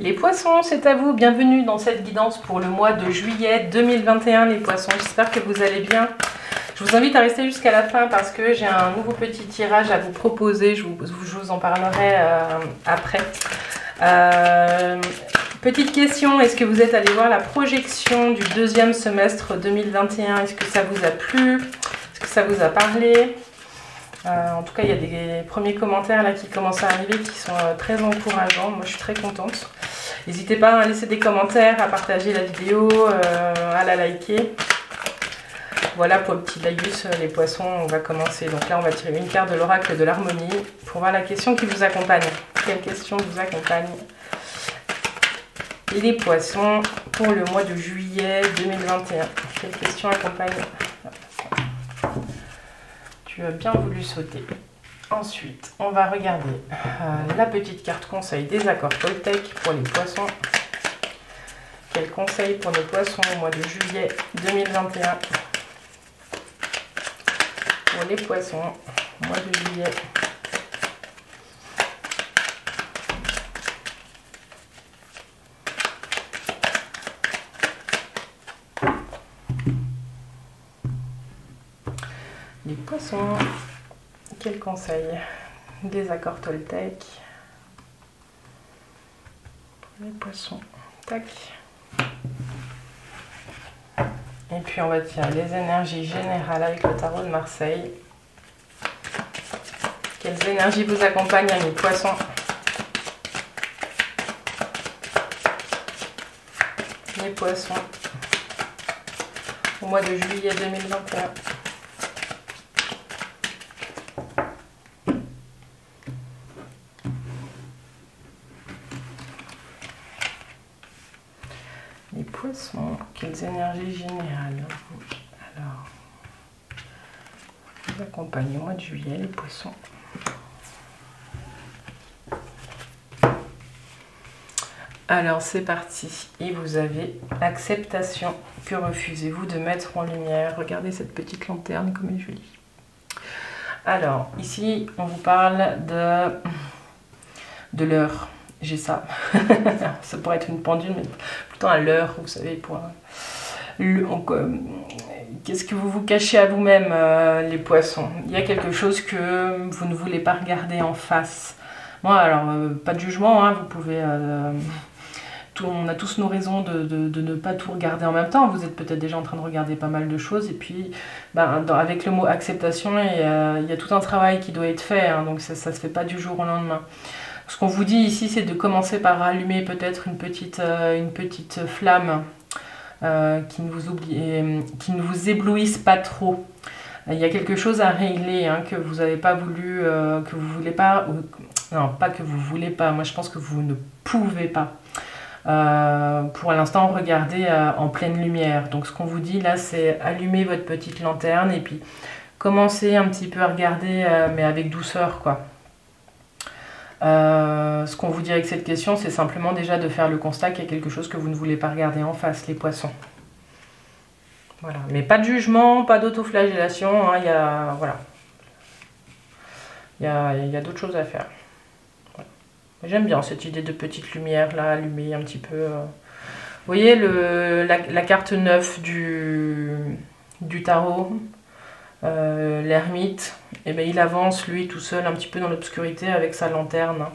Les poissons, c'est à vous, bienvenue dans cette guidance pour le mois de juillet 2021 les poissons, j'espère que vous allez bien. Je vous invite à rester jusqu'à la fin parce que j'ai un nouveau petit tirage à vous proposer, je vous en parlerai après. Petite question, est-ce que vous êtes allé voir la projection du deuxième semestre 2021? Est-ce que ça vous a plu? Est-ce que ça vous a parlé? En tout cas, il y a des premiers commentaires là qui commencent à arriver qui sont très encourageants. Moi, je suis très contente. N'hésitez pas à laisser des commentaires, à partager la vidéo, à la liker. Voilà pour le petit laïus, les poissons, on va commencer. Donc là, on va tirer une carte de l'oracle de l'harmonie pour voir la question qui vous accompagne. Quelle question vous accompagne? Et les poissons pour le mois de juillet 2021. Quelle question accompagne? Tu as bien voulu sauter. Ensuite, on va regarder la petite carte conseil des accords Toltec pour les poissons. Quel conseil pour nos poissons au mois de juillet 2021? Pour les poissons, mois de juillet. Les poissons, quel conseil des accords Toltec pour les poissons? Tac. Et puis on va tirer les énergies générales avec le tarot de Marseille. Quelles énergies vous accompagnent, les poissons? Les poissons au mois de juillet 2021. Les poissons, quelles énergies générales? Alors, vous accompagnez au mois de juillet, les poissons. Alors, c'est parti. Et vous avez l'acceptation. Que refusez-vous de mettre en lumière? Regardez cette petite lanterne comme elle est jolie. Alors, ici, on vous parle de l'heure. J'ai ça. Ça pourrait être une pendule, mais plutôt à l'heure, vous savez, pour... Qu'est-ce que vous vous cachez à vous-même, les poissons? Il y a quelque chose que vous ne voulez pas regarder en face. Moi, alors, pas de jugement, hein, vous pouvez... on a tous nos raisons de ne pas tout regarder en même temps. Vous êtes peut-être déjà en train de regarder pas mal de choses. Et puis, avec le mot acceptation, il y a tout un travail qui doit être fait. Hein, donc, ça ne se fait pas du jour au lendemain. Ce qu'on vous dit ici, c'est de commencer par allumer peut-être une petite flamme qui ne vous éblouisse pas trop. Il y a quelque chose à régler hein, que vous n'avez pas voulu, que vous voulez pas. Non, pas que vous voulez pas. Moi, je pense que vous ne pouvez pas. Pour l'instant, regardez en pleine lumière. Donc, ce qu'on vous dit là, c'est allumer votre petite lanterne et puis commencer un petit peu à regarder, mais avec douceur, quoi. Ce qu'on vous dit avec cette question, c'est simplement déjà de faire le constat qu'il y a quelque chose que vous ne voulez pas regarder en face, les poissons. Voilà. Mais pas de jugement, pas d'autoflagellation, hein, voilà. Il y a d'autres choses à faire. Voilà. J'aime bien cette idée de petite lumière là, allumée un petit peu. Vous voyez la carte 9 du tarot, l'ermite, et ben il avance lui tout seul un petit peu dans l'obscurité avec sa lanterne.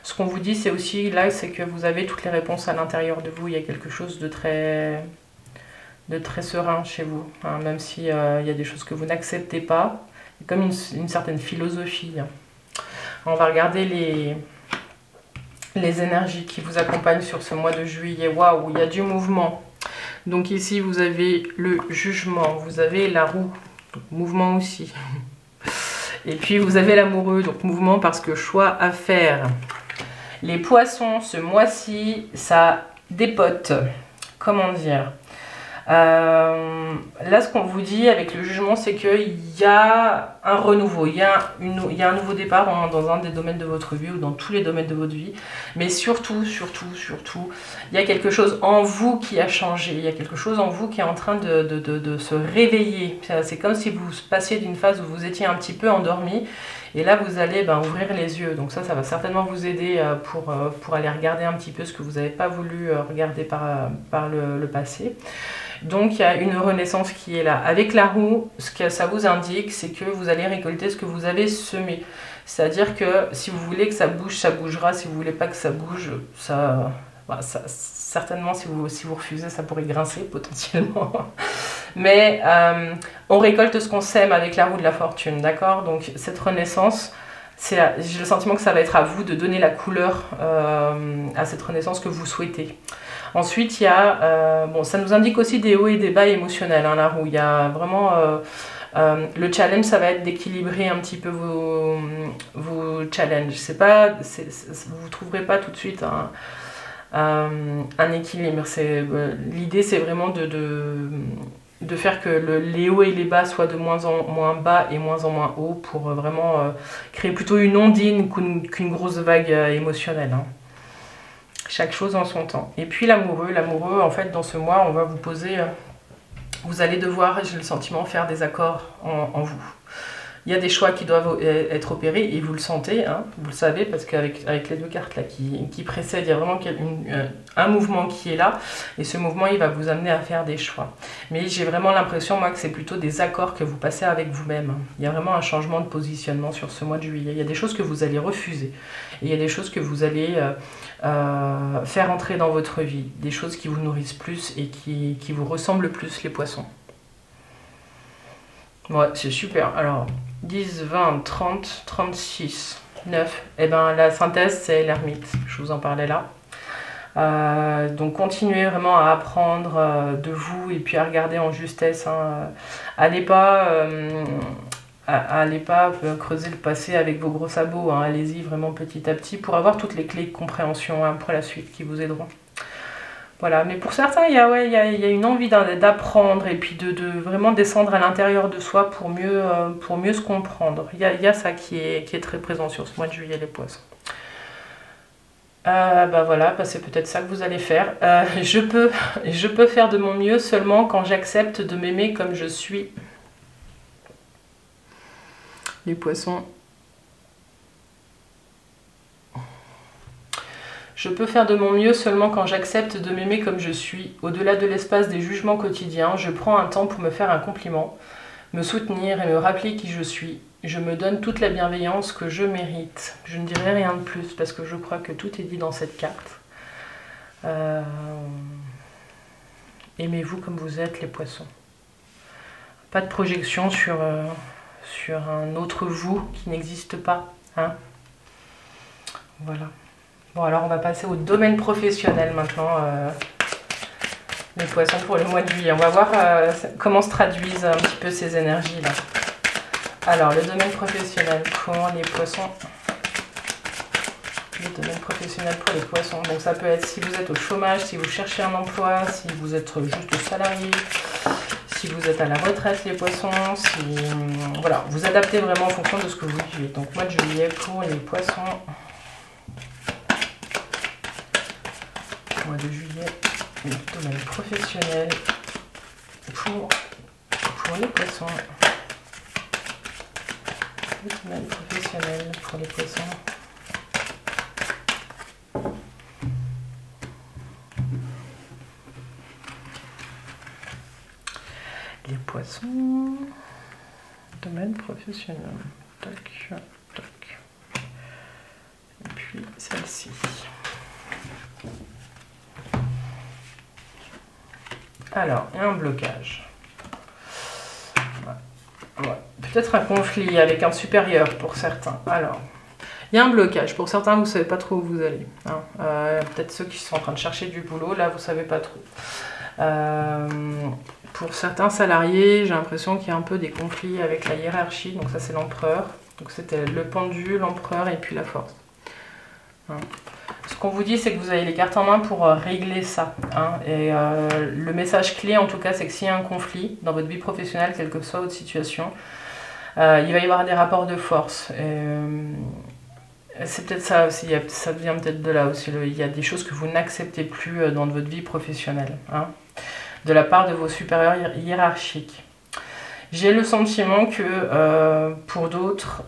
Ce qu'on vous dit c'est aussi là, c'est que vous avez toutes les réponses à l'intérieur de vous. Il y a quelque chose de très serein chez vous, hein, même si il y a des choses que vous n'acceptez pas. Il y a comme une certaine philosophie. Hein. On va regarder les énergies qui vous accompagnent sur ce mois de juillet. Waouh, il y a du mouvement. Donc ici vous avez le jugement, vous avez la roue. Donc, mouvement aussi. Et puis vous avez l'amoureux, donc mouvement parce que choix à faire. Les poissons, ce mois-ci, ça dépote. Comment dire? Là, ce qu'on vous dit avec le jugement, c'est qu'il y a un renouveau, il y a un nouveau départ dans un des domaines de votre vie ou dans tous les domaines de votre vie. Mais surtout, il y a quelque chose en vous qui a changé. Il y a quelque chose en vous qui est en train de se réveiller. C'est comme si vous passiez d'une phase où vous étiez un petit peu endormi Et là, vous allez ouvrir les yeux. Donc ça va certainement vous aider pour aller regarder un petit peu ce que vous n'avez pas voulu regarder par le passé. Donc il y a une renaissance qui est là. Avec la roue, ce que ça vous indique, c'est que vous allez récolter ce que vous avez semé. C'est-à-dire que si vous voulez que ça bouge, ça bougera. Si vous voulez pas que ça bouge, certainement si vous refusez, ça pourrait grincer potentiellement. Mais on récolte ce qu'on sème avec la roue de la fortune, d'accord? Donc cette renaissance, j'ai le sentiment que ça va être à vous de donner la couleur à cette renaissance que vous souhaitez. Ensuite, il y a, ça nous indique aussi des hauts et des bas émotionnels, hein, la roue. Il y a vraiment, le challenge, ça va être d'équilibrer un petit peu vos challenges. Vous ne trouverez pas tout de suite un équilibre. L'idée, c'est vraiment de faire que les hauts et les bas soient de moins en moins bas et moins en moins hauts pour vraiment créer plutôt une ondine qu'une grosse vague émotionnelle, hein. Chaque chose en son temps. Et puis l'amoureux, en fait, dans ce mois, on va vous poser... vous allez devoir, j'ai le sentiment, faire des accords en vous. Il y a des choix qui doivent être opérés et vous le sentez, hein, vous le savez, parce qu'avec les deux cartes là qui précèdent, il y a vraiment un mouvement qui est là. Et ce mouvement, il va vous amener à faire des choix. Mais j'ai vraiment l'impression, moi, que c'est plutôt des accords que vous passez avec vous-même. Il y a vraiment un changement de positionnement sur ce mois de juillet. Il y a des choses que vous allez refuser. Et il y a des choses que vous allez faire entrer dans votre vie. Des choses qui vous nourrissent plus et qui vous ressemblent plus, les poissons. Ouais, c'est super. Alors, 10, 20, 30, 36, 9. Et ben la synthèse, c'est l'ermite. Je vous en parlais là. Donc, continuez vraiment à apprendre de vous et puis à regarder en justesse, hein. Allez pas creuser le passé avec vos gros sabots, hein. Allez-y vraiment petit à petit pour avoir toutes les clés de compréhension, hein, pour la suite qui vous aideront. Voilà, mais pour certains, il y a une envie d'apprendre et puis de vraiment descendre à l'intérieur de soi pour mieux se comprendre. Il y a ça qui est très présent sur ce mois de juillet, les poissons. Voilà, c'est peut-être ça que vous allez faire. Je peux faire de mon mieux seulement quand j'accepte de m'aimer comme je suis. Les poissons. Je peux faire de mon mieux seulement quand j'accepte de m'aimer comme je suis. Au-delà de l'espace des jugements quotidiens, je prends un temps pour me faire un compliment, me soutenir et me rappeler qui je suis. Je me donne toute la bienveillance que je mérite. Je ne dirai rien de plus parce que je crois que tout est dit dans cette carte. Aimez-vous comme vous êtes, les poissons. Pas de projection sur un autre vous qui n'existe pas, hein. Voilà. Bon, alors on va passer au domaine professionnel maintenant, les poissons, pour le mois de juillet. On va voir comment se traduisent un petit peu ces énergies là. Alors, le domaine professionnel pour les poissons. Le domaine professionnel pour les poissons. Donc ça peut être si vous êtes au chômage, si vous cherchez un emploi, si vous êtes juste salarié, si vous êtes à la retraite, les poissons, voilà, vous adaptez vraiment en fonction de ce que vous vivez. Donc mois de juillet pour les poissons. Mois de juillet, le domaine professionnel pour les poissons. Le domaine professionnel pour les poissons. Les poissons, domaine professionnel. Tac, tac. Et puis celle-ci. Alors, il y a un blocage. Ouais. Peut-être un conflit avec un supérieur pour certains. Alors, il y a un blocage. Pour certains, vous ne savez pas trop où vous allez, hein. Peut-être ceux qui sont en train de chercher du boulot, là, vous ne savez pas trop. Pour certains salariés, j'ai l'impression qu'il y a un peu des conflits avec la hiérarchie. Donc ça, c'est l'empereur. Donc c'était le pendu, l'empereur et puis la force. Hein. Ce qu'on vous dit, c'est que vous avez les cartes en main pour régler ça, hein. Et le message clé, en tout cas, c'est que s'il y a un conflit dans votre vie professionnelle, quelle que soit votre situation, il va y avoir des rapports de force. C'est peut-être ça aussi, ça vient peut-être de là aussi. Il y a des choses que vous n'acceptez plus dans votre vie professionnelle, hein, de la part de vos supérieurs hiérarchiques. J'ai le sentiment que pour d'autres,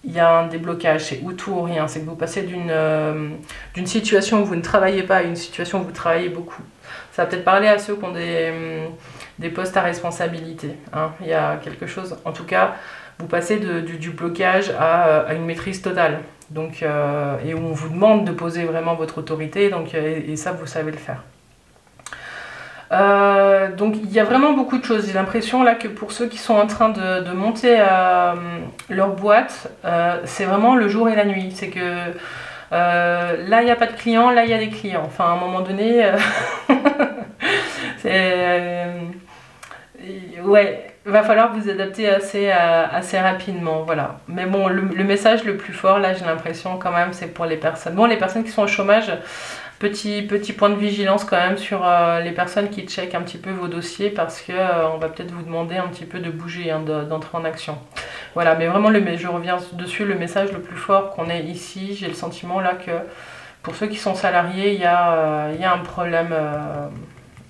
il y a un déblocage, c'est ou tout ou rien. C'est que vous passez d'une situation où vous ne travaillez pas à une situation où vous travaillez beaucoup. Ça va peut-être parler à ceux qui ont des postes à responsabilité. Hein. Il y a quelque chose, en tout cas, vous passez du blocage à une maîtrise totale. Donc, et où on vous demande de poser vraiment votre autorité, donc, et ça, vous savez le faire. Donc il y a vraiment beaucoup de choses. J'ai l'impression là que pour ceux qui sont en train de monter leur boîte, c'est vraiment le jour et la nuit. C'est que là il n'y a pas de clients, là il y a des clients. Enfin à un moment donné, ouais, va falloir vous adapter assez rapidement, voilà. Mais bon, le message le plus fort là, j'ai l'impression quand même, c'est pour les personnes. Bon, les personnes qui sont au chômage. Petit point de vigilance quand même sur les personnes qui checkent un petit peu vos dossiers parce que on va peut-être vous demander un petit peu de bouger, hein, d'entrer en action. Voilà, mais vraiment, je reviens dessus, le message le plus fort qu'on ait ici, j'ai le sentiment là que pour ceux qui sont salariés, il y a un problème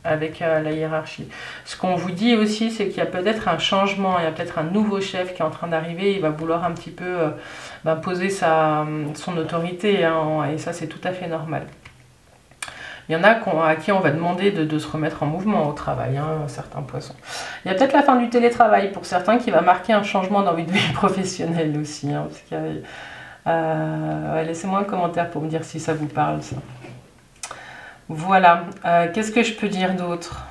avec la hiérarchie. Ce qu'on vous dit aussi, c'est qu'il y a peut-être un changement, il y a peut-être un nouveau chef qui est en train d'arriver, il va vouloir un petit peu poser son autorité, hein, et ça c'est tout à fait normal. Il y en a à qui on va demander de se remettre en mouvement au travail, hein, certains poissons. Il y a peut-être la fin du télétravail pour certains qui va marquer un changement dans votre vie professionnelle aussi. Hein, ouais, laissez-moi un commentaire pour me dire si ça vous parle, ça. Voilà. Qu'est-ce que je peux dire d'autre ?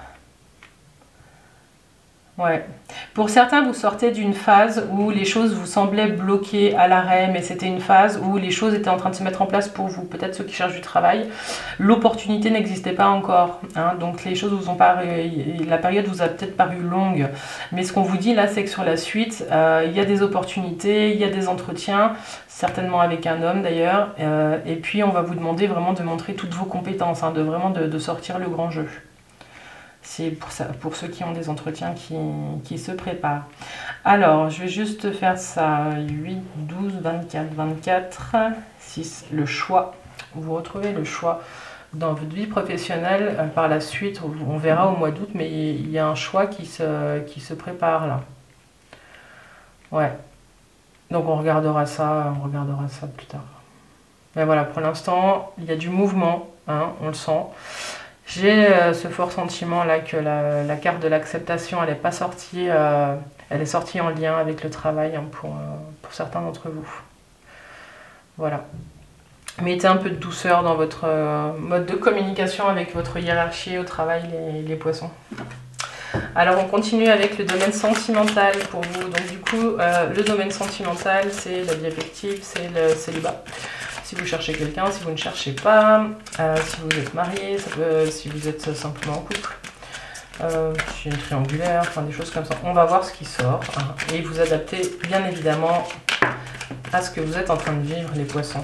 Ouais. Pour certains, vous sortez d'une phase où les choses vous semblaient bloquées à l'arrêt, mais c'était une phase où les choses étaient en train de se mettre en place pour vous. Peut-être ceux qui cherchent du travail, l'opportunité n'existait pas encore. Hein, donc les choses vous ont pas, la période vous a peut-être paru longue. Mais ce qu'on vous dit là, c'est que sur la suite, il y a des opportunités, il y a des entretiens, certainement avec un homme d'ailleurs. Et puis on va vous demander vraiment de montrer toutes vos compétences, hein, de sortir le grand jeu. C'est pour ceux qui ont des entretiens qui se préparent. Alors, je vais juste faire ça. 8, 12, 24, 24, 6. Le choix. Vous retrouvez le choix dans votre vie professionnelle. Par la suite, on verra au mois d'août, mais il y a un choix qui se prépare là. Ouais. Donc on regardera ça plus tard. Mais voilà, pour l'instant, il y a du mouvement, hein, on le sent. J'ai ce fort sentiment là que la carte de l'acceptation, elle n'est pas sortie, elle est sortie en lien avec le travail, hein, pour certains d'entre vous. Voilà. Mettez un peu de douceur dans votre mode de communication avec votre hiérarchie au travail, les poissons. Alors on continue avec le domaine sentimental pour vous. Donc du coup, le domaine sentimental, c'est la vie affective, c'est le célibat. Si vous cherchez quelqu'un, si vous ne cherchez pas, si vous êtes marié, si vous êtes simplement en couple, si une triangulaire, enfin des choses comme ça. On va voir ce qui sort, hein, et vous adapter bien évidemment à ce que vous êtes en train de vivre, les poissons.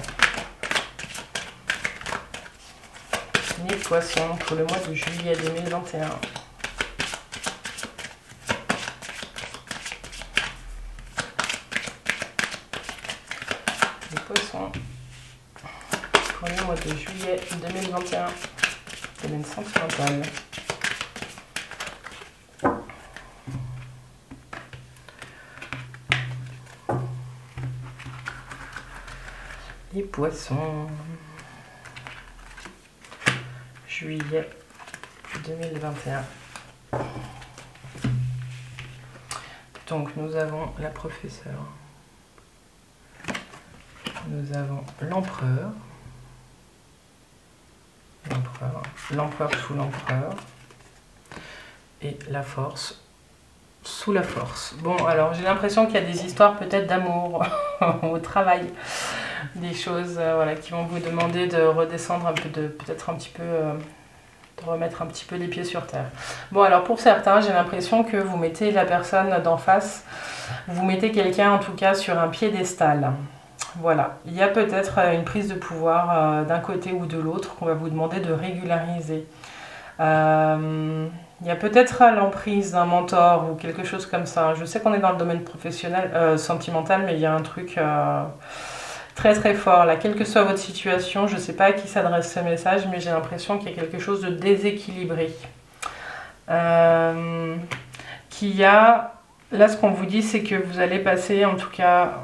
Les poissons pour le mois de juillet 2021. Les poissons. Pour le mois de juillet 2021, domaine sentimental. Les poissons, juillet 2021. Donc nous avons la professeure, nous avons l'empereur, l'empereur sous l'empereur et la force sous la force. Bon, alors j'ai l'impression qu'il y a des histoires peut-être d'amour au travail, des choses voilà, qui vont vous demander de redescendre un peu, peut-être un petit peu, de remettre un petit peu les pieds sur terre. Bon, alors pour certains, j'ai l'impression que vous mettez la personne d'en face, vous mettez quelqu'un en tout cas sur un piédestal. Voilà, il y a peut-être une prise de pouvoir d'un côté ou de l'autre qu'on va vous demander de régulariser. Il y a peut-être l'emprise d'un mentor ou quelque chose comme ça. Je sais qu'on est dans le domaine professionnel, sentimental, mais il y a un truc très très fort là. Quelle que soit votre situation, je ne sais pas à qui s'adresse ce message, mais j'ai l'impression qu'il y a quelque chose de déséquilibré. Là, ce qu'on vous dit, c'est que vous allez passer en tout cas...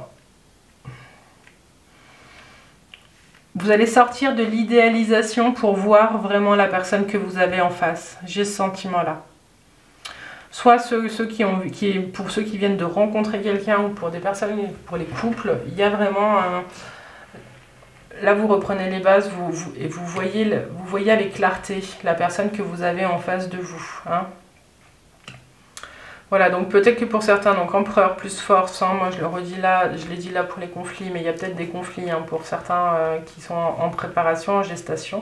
Vous allez sortir de l'idéalisation pour voir vraiment la personne que vous avez en face. J'ai ce sentiment-là. Soit pour ceux qui viennent de rencontrer quelqu'un ou pour des personnes, pour les couples, il y a vraiment un... Là, vous reprenez les bases et vous voyez avec clarté la personne que vous avez en face de vous. Hein. Voilà, donc peut-être que pour certains, donc empereur plus force, hein, moi je le redis là, je l'ai dit là pour les conflits, mais il y a peut-être des conflits hein, pour certains qui sont en préparation, en gestation,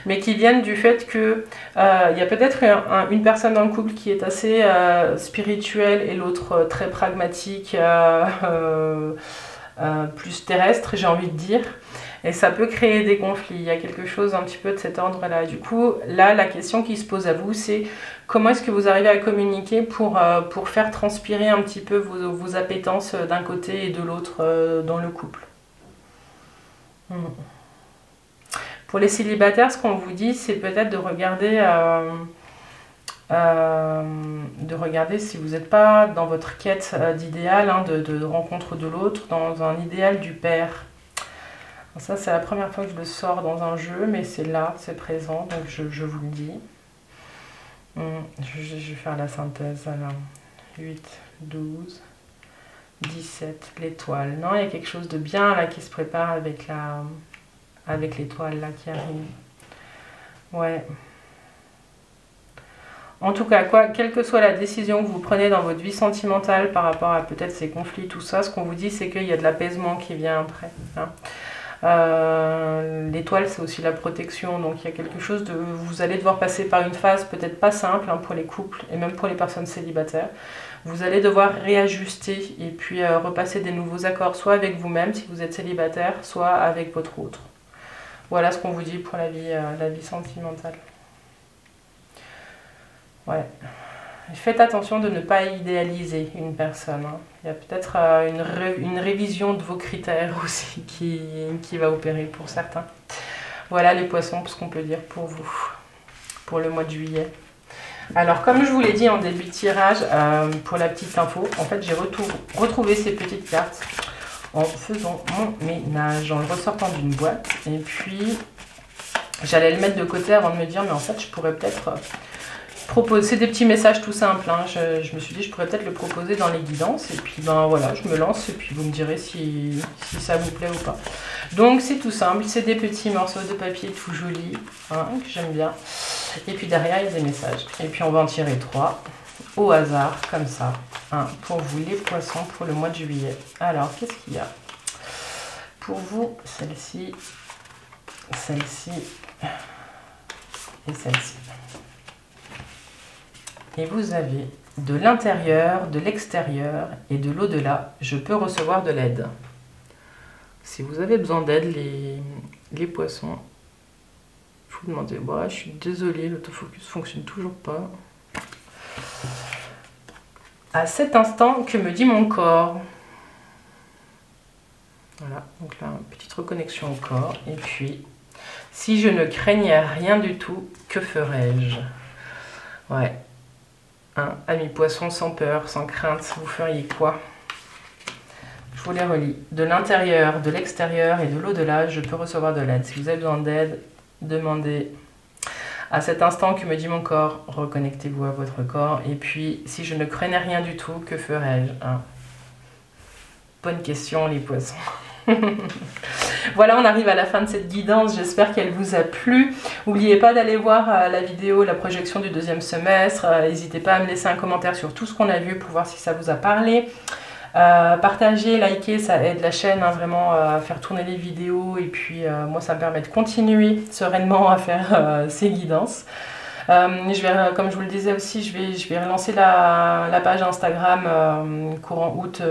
mais qui viennent du fait que il y a peut-être une personne dans le couple qui est assez spirituelle et l'autre très pragmatique, plus terrestre, j'ai envie de dire. Et ça peut créer des conflits, il y a quelque chose un petit peu de cet ordre-là. Du coup, là, la question qui se pose à vous, c'est comment est-ce que vous arrivez à communiquer pour faire transpirer un petit peu vos appétences d'un côté et de l'autre dans le couple. Pour les célibataires, ce qu'on vous dit, c'est peut-être de regarder si vous n'êtes pas dans votre quête d'idéal, hein, de rencontre de l'autre, dans un idéal du père. Ça, c'est la première fois que je le sors dans un jeu, mais c'est là, c'est présent, donc je vous le dis. Je vais faire la synthèse, alors. 8, 12, 17, l'étoile. Non, il y a quelque chose de bien là qui se prépare avec l'étoile là qui arrive. Ouais. En tout cas, quelle que soit la décision que vous prenez dans votre vie sentimentale par rapport à peut-être ces conflits, tout ça, ce qu'on vous dit, c'est qu'il y a de l'apaisement qui vient après. Hein. L'étoile, c'est aussi la protection, donc il y a quelque chose de... Vous allez devoir passer par une phase peut-être pas simple hein, pour les couples et même pour les personnes célibataires. Vous allez devoir réajuster et puis repasser des nouveaux accords, soit avec vous-même si vous êtes célibataire, soit avec votre autre. Voilà ce qu'on vous dit pour la vie sentimentale. Ouais. Faites attention de ne pas idéaliser une personne. Hein. Il y a peut-être une révision de vos critères aussi qui va opérer pour certains. Voilà les poissons, ce qu'on peut dire pour vous, pour le mois de juillet. Alors comme je vous l'ai dit en début de tirage, pour la petite info, en fait j'ai retrouvé ces petites cartes en faisant mon ménage, en le ressortant d'une boîte. Et puis j'allais le mettre de côté avant de me dire, mais en fait je pourrais peut-être... C'est des petits messages tout simples, hein. Je me suis dit je pourrais peut-être le proposer dans les guidances et puis ben voilà, je me lance et puis vous me direz si ça vous plaît ou pas. Donc c'est tout simple, c'est des petits morceaux de papier tout jolis, hein, que j'aime bien. Et puis derrière il y a des messages. Et puis on va en tirer 3 au hasard, comme ça, hein, pour vous les poissons pour le mois de juillet. Alors qu'est-ce qu'il y a pour vous? Celle-ci, celle-ci et celle-ci. Et vous avez de l'intérieur, de l'extérieur et de l'au-delà, je peux recevoir de l'aide. Si vous avez besoin d'aide, les poissons, vous demandez, ouais, je suis désolée, l'autofocus ne fonctionne toujours pas. À cet instant, que me dit mon corps? Voilà, donc là, une petite reconnexion au corps. Et puis, si je ne craignais rien du tout, que ferais-je? Ouais. Hein, amis poissons, sans peur, sans crainte, vous feriez quoi? Je vous les relis. De l'intérieur, de l'extérieur et de l'au-delà, je peux recevoir de l'aide. Si vous avez besoin d'aide, demandez. À cet instant, que me dit mon corps? Reconnectez-vous à votre corps. Et puis, si je ne craignais rien du tout, que ferais-je? Hein? Bonne question, les poissons. Voilà, on arrive à la fin de cette guidance, j'espère qu'elle vous a plu. N'oubliez pas d'aller voir la vidéo, la projection du deuxième semestre. N'hésitez pas à me laisser un commentaire sur tout ce qu'on a vu pour voir si ça vous a parlé. Partagez, likez, ça aide la chaîne hein, vraiment à faire tourner les vidéos. Et puis moi, ça me permet de continuer sereinement à faire ces guidances. Comme je vous le disais aussi, je vais relancer la page Instagram courant août.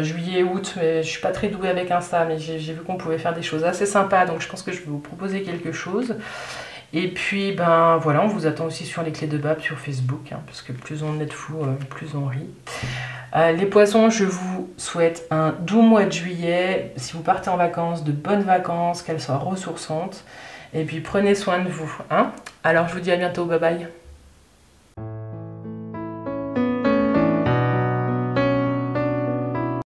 Juillet, août, mais je suis pas très douée avec Insta, mais j'ai vu qu'on pouvait faire des choses assez sympas, donc je pense que je vais vous proposer quelque chose. Et puis, ben voilà, on vous attend aussi sur les clés de Bab sur Facebook, hein, parce que plus on est de fous, plus on rit. Les poissons, je vous souhaite un doux mois de juillet. Si vous partez en vacances, de bonnes vacances, qu'elles soient ressourçantes. Et puis, prenez soin de vous. Hein. Alors, je vous dis à bientôt, bye bye.